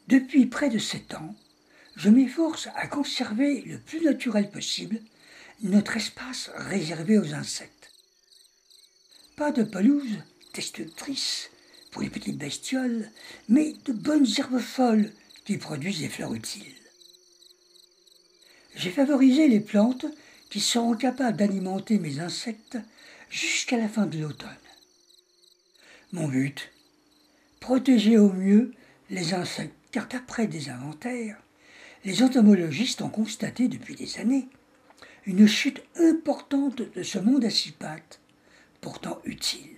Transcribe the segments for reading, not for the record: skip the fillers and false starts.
Depuis près de 7 ans, je m'efforce à conserver le plus naturel possible notre espace réservé aux insectes. Pas de pelouse destructrice pour les petites bestioles, mais de bonnes herbes folles qui produisent des fleurs utiles. J'ai favorisé les plantes qui seront capables d'alimenter mes insectes jusqu'à la fin de l'automne. Mon but, protéger au mieux les insectes, car d'après des inventaires, les entomologistes ont constaté depuis des années une chute importante de ce monde à six pattes, pourtant utile.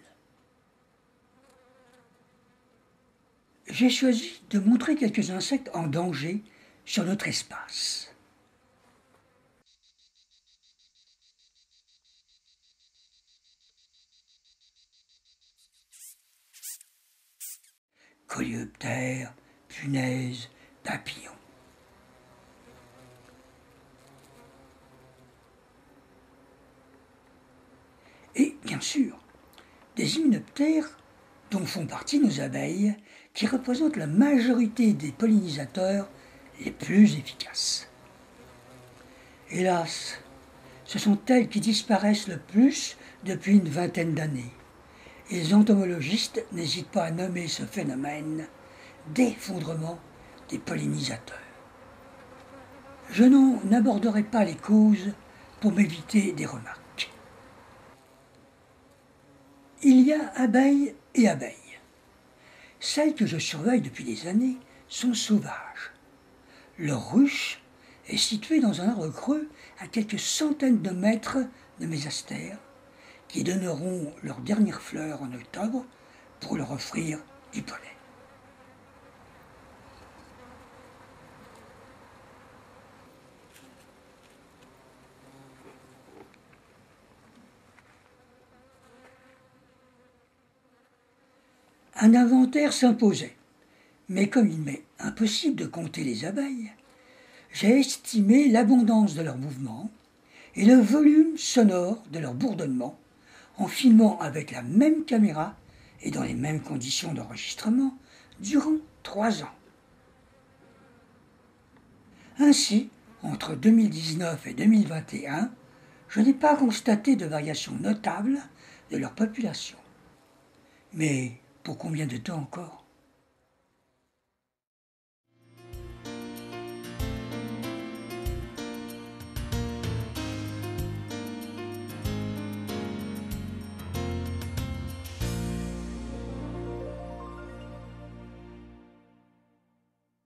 J'ai choisi de montrer quelques insectes en danger sur notre espace. Coléoptères, punaises, papillons. Et bien sûr, des hyménoptères dont font partie nos abeilles, qui représentent la majorité des pollinisateurs les plus efficaces. Hélas, ce sont elles qui disparaissent le plus depuis une vingtaine d'années. Et les entomologistes n'hésitent pas à nommer ce phénomène d'effondrement des pollinisateurs. Je n'aborderai pas les causes pour m'éviter des remarques. Il y a abeilles et abeilles. Celles que je surveille depuis des années sont sauvages. Leur ruche est située dans un arbre creux à quelques centaines de mètres de mes astères, qui donneront leurs dernières fleurs en octobre pour leur offrir du pollen. Un inventaire s'imposait, mais comme il m'est impossible de compter les abeilles, j'ai estimé l'abondance de leurs mouvements et le volume sonore de leur bourdonnement en filmant avec la même caméra et dans les mêmes conditions d'enregistrement durant 3 ans. Ainsi, entre 2019 et 2021, je n'ai pas constaté de variation notable de leur population. Mais pour combien de temps encore ?